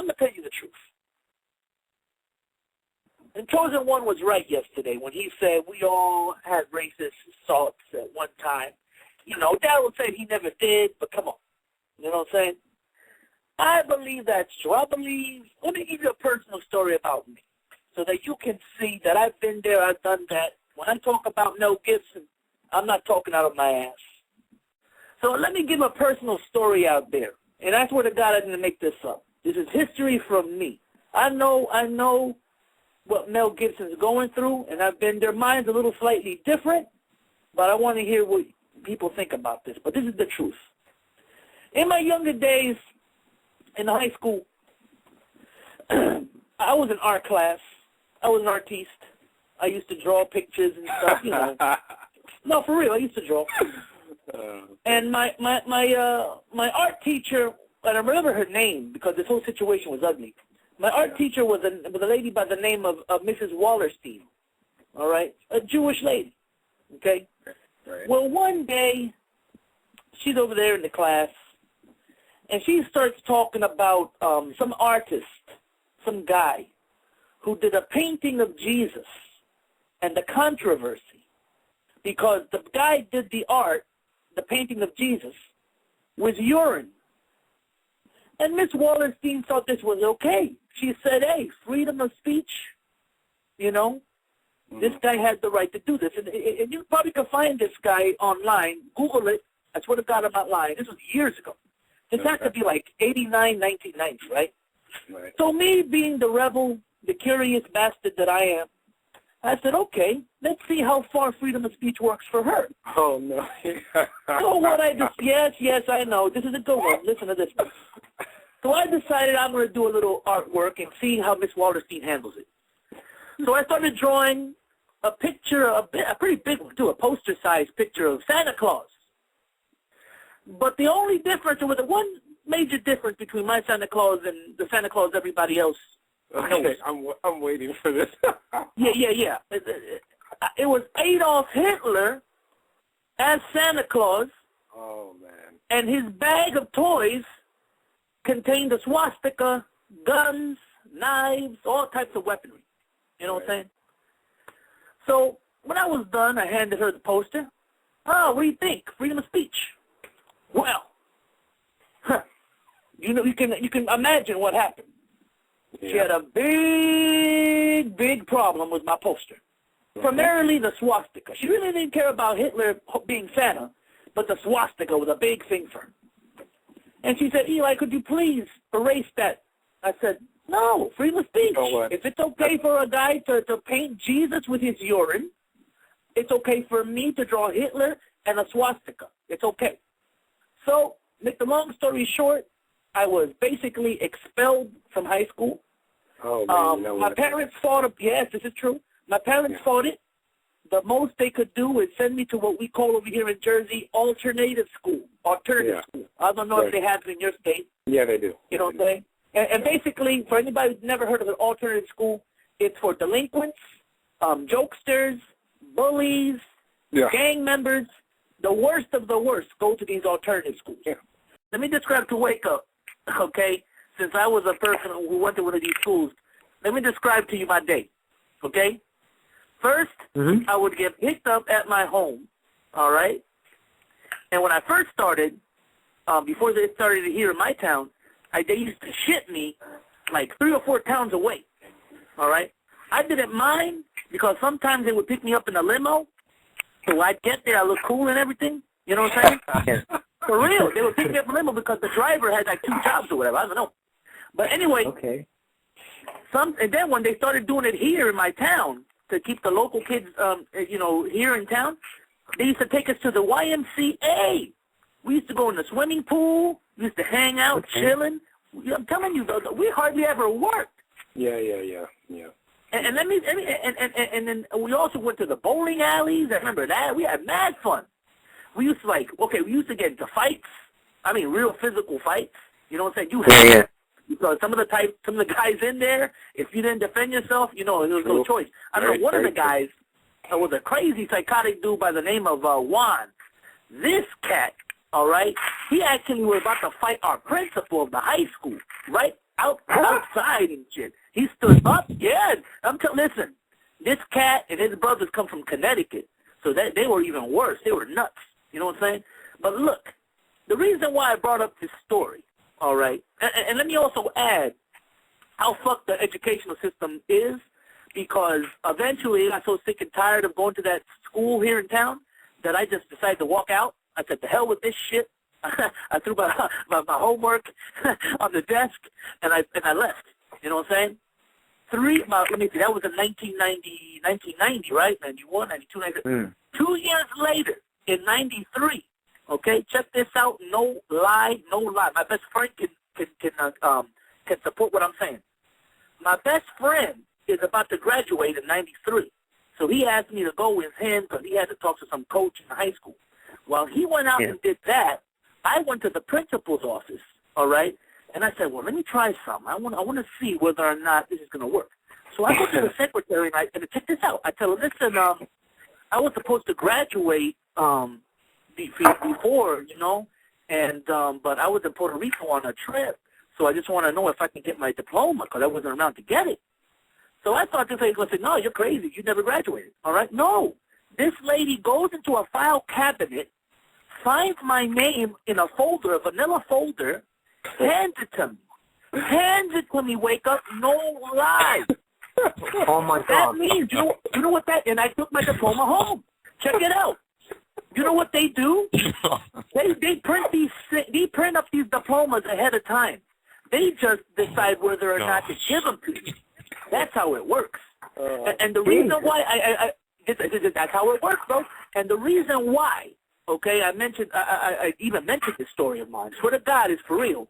going to tell you the truth. And Chosen One was right yesterday when he said we all had racist thoughts at one time. You know, Darryl said he never did, but come on. You know what I'm saying? I believe that's true. let me give you a personal story about me so that you can see that I've been there, I've done that. When I talk about Mel Gibson, I'm not talking out of my ass. So let me give a personal story out there. And I swear to God, I didn't make this up. This is history from me. I know what Mel Gibson's going through, and I've been there. Mine's a little slightly different, but I want to hear what people think about this. But this is the truth. In my younger days in high school, I was in art class. I was an artiste. I used to draw pictures and stuff, you know. No, for real, I used to draw. And my art teacher, and I remember her name because this whole situation was ugly. My art teacher was a lady by the name of Mrs. Wallerstein, all right, a Jewish lady, okay? Right. Well, one day, she's over there in the class, and she starts talking about some artist, some guy, who did a painting of Jesus and the controversy, because the guy did the art, the painting of Jesus, with urine. And Miss Wallerstein thought this was okay. She said, hey, freedom of speech, you know, this guy had the right to do this. And you probably can find this guy online. Google it. I swear to God, I'm not lying. This was years ago. This had to be like 89, 1990, right? Right. So me being the rebel, the curious bastard that I am, I said, okay, let's see how far freedom of speech works for her. Oh, no. So what I just, yes, I know. This is a good one. Listen to this one. So I decided I'm going to do a little artwork and see how Miss Wallerstein handles it. So I started drawing a picture, a pretty big one, too, a poster-sized picture of Santa Claus. But the only difference, or the one major difference between my Santa Claus and the Santa Claus everybody else knows. I'm waiting for this. Yeah. It was Adolf Hitler as Santa Claus. Oh, man. And his bag of toys contained a swastika, guns, knives, all types of weaponry. You know what I'm saying? So when I was done, I handed her the poster. Oh, what do you think? Freedom of speech. Well, you know, you can imagine what happened. Yeah. She had a big problem with my poster. Primarily the swastika. She really didn't care about Hitler being Santa, but the swastika was a big thing for her. And she said, Eli, could you please erase that? I said, no, freedom of speech. If it's okay for a guy to paint Jesus with his urine, it's okay for me to draw Hitler and a swastika. It's okay. So, make the long story short, I was basically expelled from high school. Oh, man, my parents fought it. Yes, this is true. My parents fought it. The most they could do is send me to what we call over here in Jersey alternative school. School. I don't know if they have it in your state. Yeah, they do. You know what I'm saying? And basically, for anybody who's never heard of an alternative school, it's for delinquents, jokesters, bullies, gang members. The worst of the worst go to these alternative schools. Yeah. Let me describe to wake up, okay? Since I was a person who went to one of these schools, let me describe to you my day, okay? First, I would get picked up at my home, all right? And when I first started, before they started here in my town, they used to ship me like 3 or 4 towns away, all right? I didn't mind because sometimes they would pick me up in a limo, so I'd get there, I look cool and everything, you know what I'm saying? For real, they would pick me up in a limo because the driver had like 2 jobs or whatever, I don't know. But anyway, and then when they started doing it here in my town, to keep the local kids, here in town, they used to take us to the YMCA. We used to go in the swimming pool. We used to hang out, chilling. I'm telling you, though, we hardly ever worked. Yeah. And then we also went to the bowling alleys. I remember that. We had mad fun. We used to we used to get into fights. I mean, real physical fights. You know what I'm saying? You had because some of the guys in there, if you didn't defend yourself, there was no choice. I remember one of the guys was a crazy psychotic dude by the name of Juan. This cat, all right, he actually was about to fight our principal of the high school, right? outside and shit. He stood up. Yeah, listen, this cat and his brothers come from Connecticut, so they were even worse. They were nuts. You know what I'm saying? But look, the reason why I brought up this story, all right, and let me also add how fucked the educational system is, because eventually I got so sick and tired of going to that school here in town that I just decided to walk out. I said, the hell with this shit. I threw my homework on the desk, and I left. You know what I'm saying? Let me see, that was in 1990, right? 91, 92, 93. 2 years later, in 93, okay, check this out, no lie. My best friend can support what I'm saying. My best friend is about to graduate in 93. So he asked me to go with him because he had to talk to some coach in high school. While he went out and did that, I went to the principal's office, all right? And I said, well, let me try something. I want to see whether or not this is going to work. So I go to the secretary, and check this out. I tell her, listen, I was supposed to graduate before, you know, and but I was in Puerto Rico on a trip, so I just want to know if I can get my diploma because I wasn't around to get it. So I thought this lady was going to say, no, you're crazy. You never graduated, all right? No. This lady goes into a file cabinet, finds my name in a folder, a vanilla folder, hands it to me. Hands it to me, wake up, no lie. Oh, my God. That means, you know what that, and I took my diploma home. Check it out. You know what they do? They print up these diplomas ahead of time. They just decide whether or not to give them to you. That's how it works. And the reason why that's how it works, bro. And the reason why, okay, I even mentioned this story of mine. Swear to God, it's for real.